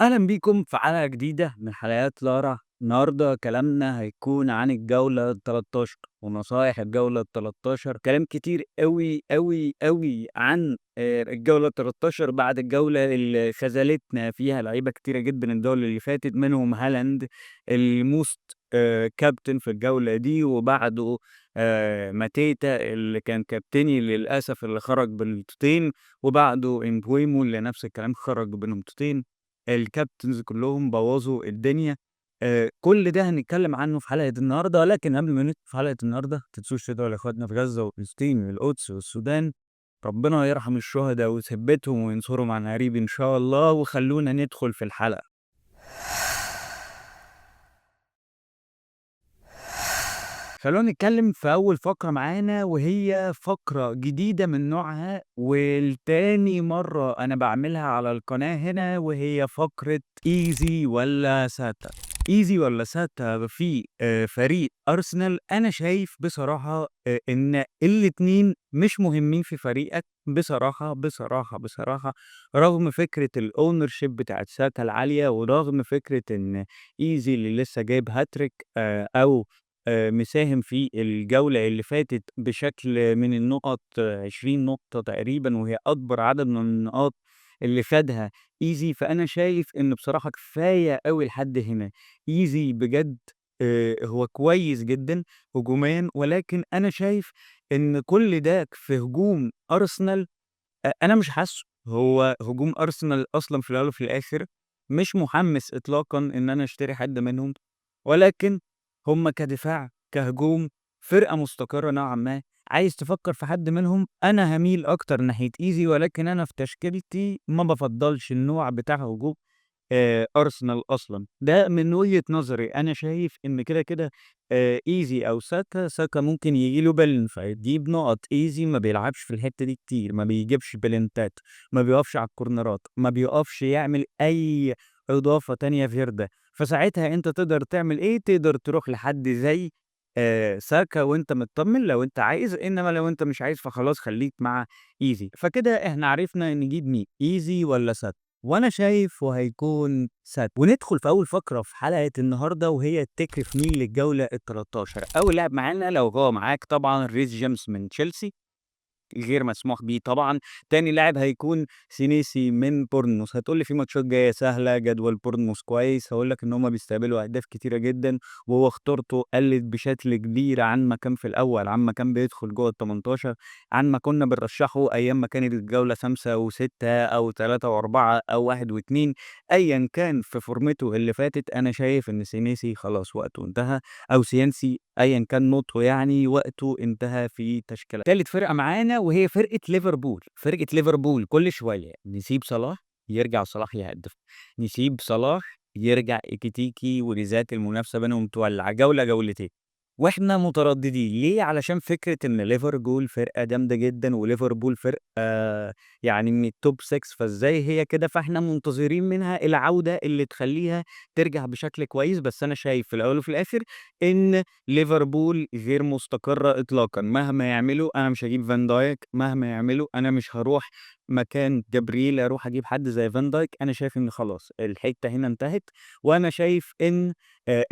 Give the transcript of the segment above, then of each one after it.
أهلا بيكم في حلقة جديدة من حلقات لارا. النهاردة كلامنا هيكون عن الجولة ال 13 ونصايح الجولة ال 13. كلام كتير قوي قوي قوي عن الجولة ال 13 بعد الجولة اللي خذلتنا فيها لعيبة كتيرة جدا الجولة اللي فاتت، منهم هالاند الموست كابتن في الجولة دي، وبعده ماتيتا اللي كان كابتني للأسف اللي خرج بنقطتين، وبعده امبويمو اللي نفس الكلام خرج بنقطتين. الكابتنز كلّهم بوّظوا الدنيا. كل ده هنتكلّم عنه في حلقة النهارده، ولكن قبل ما ندخل في حلقة النهارده ما تنسوش تدعوا لإخواتنا في غزة وفلسطين والقدس والسودان، ربنا يرحم الشهدا ويثبّتهم وينصرهم عن قريب إن شاء الله، وخلّونا ندخل في الحلقة. خلّونا نتكلّم في أول فقرة معانا، وهي فقرة جديدة من نوعها ولتاني مرّة أنا باعملها على القناة هنا، وهي فقرة easy والّا ساتا. easy والّا ساتا في فريق أرسنال. أنا شايف بصراحة إن الاتنين مش مهمين في فريقك بصراحة، بصراحة، بصراحة، رغم فكرة الownership بتاعة ساكا العالية، ورغم فكرة إن easy اللي لسه جايب هاتريك أو مساهم في الجولة اللي فاتت بشكل من النُقط 20 نقطة تقريبًا، وهي أكبر عدد من النقاط اللي خدها easy. فأنا شايف إن بصراحة كفاية أوي لحد هنا. easy بجد هو كويس جدًا هجوميًا، ولكن أنا شايف إن كل ده في هجوم أرسنال أنا مش حاسّه. هو هجوم أرسنال أصلًا في الأول وفي الآخر مش مُحمِّس إطلاقًا إن أنا أشتري حد منهم، ولكن هم كدفاع، كهجوم، فرقة مستقرة نوعًا ما. عايز تفكّر في حد منهم، أنا هاميل أكتر ناحية إيزي، ولكن أنا في تشكيلتي ما بافضّلش النوع بتاع هجوم أرسنال أصلًا. ده من وجهة نظري. أنا شايف إن كده إيزي أو ساكا. ساكا ممكن ييجي له بَلْن فيجيب نُقط. إيزي ما بيلعبش في الحتّة دي كتير، ما بيجيبش بلنتات، ما بيقفش على الكورنرات، ما بيقفش يعمل أي إضافة تانية غير ده. فساعتها أنت تقدر تعمل إيه، تقدر تروح لحد زي ساكا وأنت متطمن لو أنت عايز، إنّما لو أنت مش عايز فخلاص خلّيك مع إيزي. فكده إحنا عرفنا نجيب مين، إيزي والّا ساكا. وأنا شايف وهيكون وندخل في أول فقرة في حلقة النهارده، وهي التكرف مين للجولة ال13. أول لاعب معانا لو هو معاك طبعًا ريس جيمس من تشيلسي، غير مسموح بيه طبعًا. تاني لاعب هيكون سينيسي من بورنموث. هتقول لي في ماتشات جاية سهلة، جدول بورنموث كويس. هاقول لك إن هم بيستقبلوا أهداف كتيرة جدًا، وهو خطورته قلّت بشكل كبير عن ما كان في الأول، عن ما كان بيدخل جوّه ال18، عن ما كنا بنرشحه أيام ما كانت الجولة 5 و6 أو 3 و4 أو 1 و2. أيًا كان في فورمته اللي فاتت، أنا شايف إن سينيسي خلاص وقته انتهى، أو سيانسي أيًا كان نطقه يعني، وقته انتهى في تشكيلة. تالت فرقة معانا وهي فرقة ليفربول. فرقة ليفربول كل شوية نسيب صلاح، يرجع صلاح يهدف، نسيب صلاح يرجع إيكيتيكي، ولذات المنافسة بينهم تولّع جولة جولتين، وإحنا مترددين. ليه؟ علشان فكرة إن ليفربول فرقة جامدة جدًا، وليفربول فرقة يعني من الtop 6، فإزاي هي كده؟ فإحنا منتظرين منها العودة اللي تخلّيها ترجع بشكل كويس. بس أنا شايف في الأول وفي الآخر إن ليفربول غير مستقرة إطلاقًا. مهما يعملوا أنا مش هاجيب فان دايك، مهما يعملوا أنا مش هاروح مكان جابرييل أروح أجيب حد زي فان دايك. أنا شايف إن خلاص الحتّة هنا انتهت، وأنا شايف إن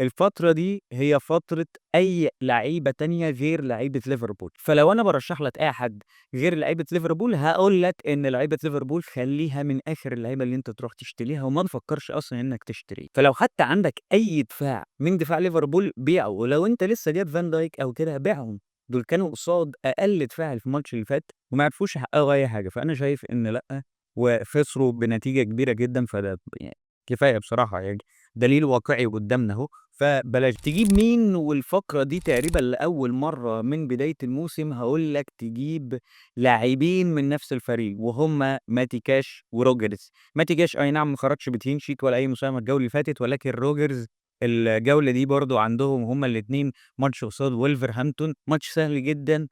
الفترة دي هي فترة أي لعيبة تانية غير لعيبة ليفربول. فلو أنا بارشّح لك أي حد غير لعيبة ليفربول، هاقول لك إن لعيبة ليفربول خلّيها من آخر اللعيبة اللي أنت تروح تشتريها، وما تفكّرش أصلًا إنّك تشتريه. فلو حتى عندك أي دفاع من دفاع ليفربول بيعه، ولو أنت لسه جايب فان دايك أو كده بيعهم. دول كانوا قصاد أقل دفاع في الماتش اللي فات، وما عرفوش يحققوا أي حاجة. فأنا شايف إن لأ، وخسروا بنتيجة كبيرة جدًا. فده يعني كفاية بصراحة يعني، دليل واقعي قدّامنا أهو. فبلاش تجيب مين. والفقرة دي تقريبًا لأول مرّة من بداية الموسم هاقول لك تجيب لاعبين من نفس الفريق، وهُم ماتي كاش وروجرز. ماتي كاش أي نعم ما خرجش بclean sheet ولا أي مساهمة الجولة اللي فاتت، ولكن روجرز الجولة دي برضه عندهم هُم الاتنين ماتش قصاد وولفرهامبتون، ماتش سهل جدًا.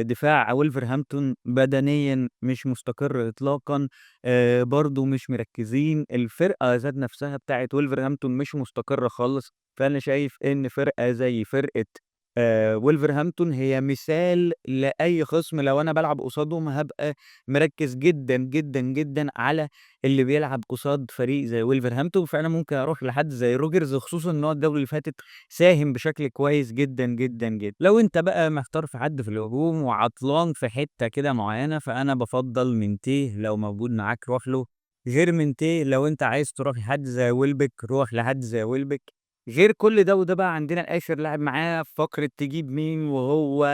دفاع وولفرهامبتون بدنيًا مش مستقر إطلاقًا، برضه مش مركّزين. الفرقة ذات نفسها بتاعة وولفرهامبتون مش مستقرة خالص. فأنا شايف إن فرقة زي فرقة وولفرهامبتون هي مثال لأي خصم لو أنا بالعب قصادهم هابقى مركّز جدًا، جدًا، جدًا على اللي بيلعب قصاد فريق زي وولفرهامبتون، فأنا ممكن أروح لحد زي روجرز خصوصًا إن هو الجولة اللي فاتت ساهم بشكل كويس جدًا، جدًا، جدًا. لو أنت بقى محتار في حد في الهجوم وعطلان في حتّة كده معيّنة، فأنا بافضّل مينتيه لو موجود معاك روح له، غير مينتيه لو أنت عايز تروح لحد زي ويلبك روح لحد زي ويلبك. غير كل ده وده بقى عندنا آخر لاعب معانا في فقرة تجيب مين وهو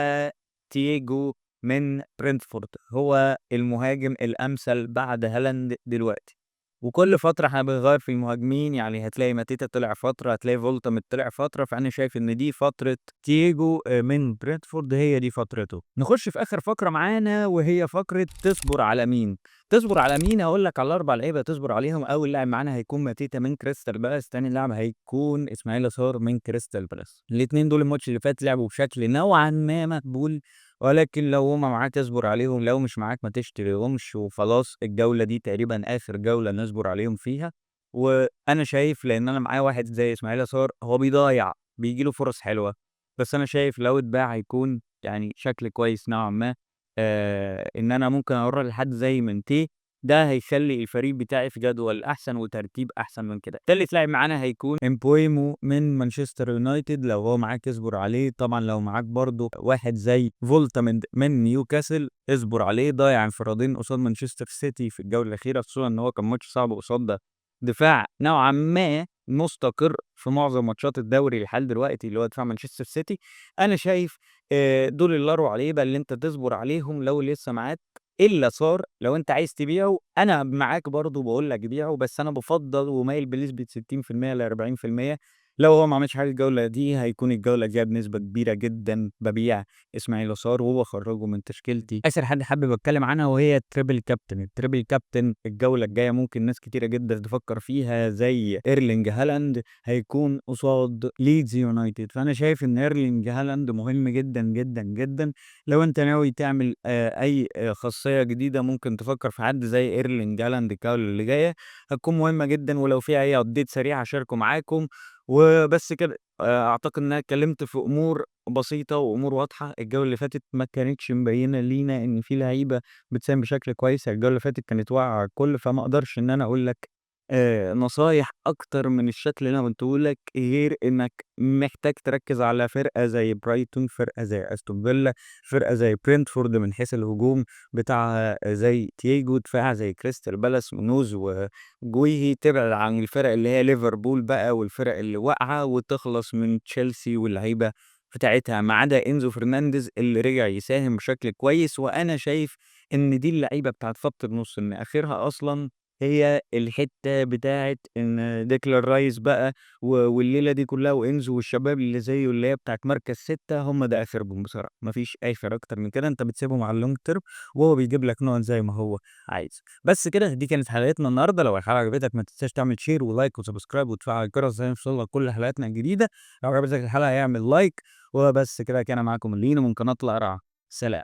تياجو من برنتفورد، هو المهاجم الأمثل بعد هالاند دلوقتي. وكل فترة إحنا بنغيّر في المهاجمين، يعني هتلاقي ماتيتا طلع فترة، هتلاقي فولتامت طلع فترة، فأنا شايف إن دي فترة تياجو من برنتفورد هي دي فترته. نخش في آخر فقرة معانا وهي فقرة تصبر على مين؟ تصبر على مين؟ هاقول لك على ال4 لعيبة تصبر عليهم، أول لاعب معانا هيكون ماتيتا من كريستال بالاس، تاني لاعب هيكون إسماعيل صار من كريستال بالاس، الاتنين دول الماتش اللي فات لعبوا بشكل نوعًا ما مقبول، ولكن لو هُم معاك اصبر عليهم، لو مش معاك ما تشتريهمش وخلاص الجولة دي تقريبًا آخر جولة نصبر عليهم فيها، وأنا شايف لإن أنا معايا واحد زي إسماعيل صار هو بيضيّع، بييجي له فرص حلوة، بس أنا شايف لو اتباع هيكون يعني شكل كويس نوعًا ما. إن أنا ممكن أروح لحد زي منتيه، ده هيخلّي الفريق بتاعي في جدول أحسن وترتيب أحسن من كده. تالت لاعب معانا هيكون امبويمو من مانشستر يونايتد، لو هو معاك اصبر عليه، طبعًا لو معاك برضه واحد زي فولتا من نيوكاسل اصبر عليه، ضيّع انفرادين قصاد مانشستر سيتي في الجولة الأخيرة، خصوصًا إن هو كان ماتش صعب قصاد دفاع نوعًا ما مستقر في معظم ماتشات الدوري لحد دلوقتي، اللي هو دفاع مانشستر سيتي. أنا شايف دول ال4 لعيبة اللي أنت تصبر عليهم لو لسه معاك، إلا صار لو أنت عايز تبيعه، أنا معاك برضه باقول لك بيعه، بس أنا بافضّل ومايل بنسبة 60% ل40%، لو هو ما عملش حاجة الجولة دي، هيكون الجولة الجاية بنسبة كبيرة جدًا بابيع إسماعيل صار وباخرّجه من تشكيلتي. آخر حد حابب أتكلم عنها وهي الTriple Captain، الTriple Captain الجولة الجاية ممكن ناس كتيرة جدًا تفكّر فيها زي إيرلينج هالاند هيكون قصاد ليدز يونايتد، فأنا شايف إن إيرلينج هالاند مهم جدًا، جدًا، جدًا. لو أنت ناوي تعمل أي خاصية جديدة ممكن تفكّر في حد زي إيرلينج هالاند الجولة اللي جاية، هتكون مهمة جدًا، ولو في أي update سريع هاشاركه معاكم، وبس كده. أعتقد إن أنا اتكلمت في أمور بسيطة وأمور واضحة، الجولة اللي فاتت ما كانتش مبيّنة لينا إن في لعيبة بتساهم بشكل كويس، الجولة اللي فاتت كانت واقعة على الكل، فما أقدرش إن أنا أقول لك نصايح أكتر من الشكل اللي أنا قُلته لك، غير إنك محتاج تركّز على فرقة زي برايتون، فرقة زي أستون فيلا، فرقة زي برنتفورد من حيث الهجوم بتاعها زي تياجو، دفاعها زي كريستال بالاس، ونوز وجويهي، تبعد عن الفرق اللي هي ليفربول بقى والفرق اللي واقعة، وتخلص من تشيلسي واللعيبة بتاعتها، ما عدا إنزو فرنانديز اللي رجع يساهم بشكل كويس، وأنا شايف إن دي اللعيبة بتاعة خط النُص، إن آخرها أصلًا هي الحتّة بتاعة إن ديكلان رايس بقى والليلة دي كلّها وإنزو والشباب اللي زيه اللي هي بتاعة مركز 6 هم ده آخرهم بصراحة، ما فيش آخر أكتر من كده، أنت بتسيبهم على الlong term وهو بيجيب لك نُقط زي ما هو عايز. بس كده، دي كانت حلقتنا النهارده، لو الحلقة عجبتك ما تنساش تعمل share ولايك وسبسكرايب وتفعّل الجرس عشان يوصلك كل حلقاتنا الجديدة، لو عجبتك الحلقة اعمل لايك، وبس كده كان معاكم لينو من قناة القرعة، سلام.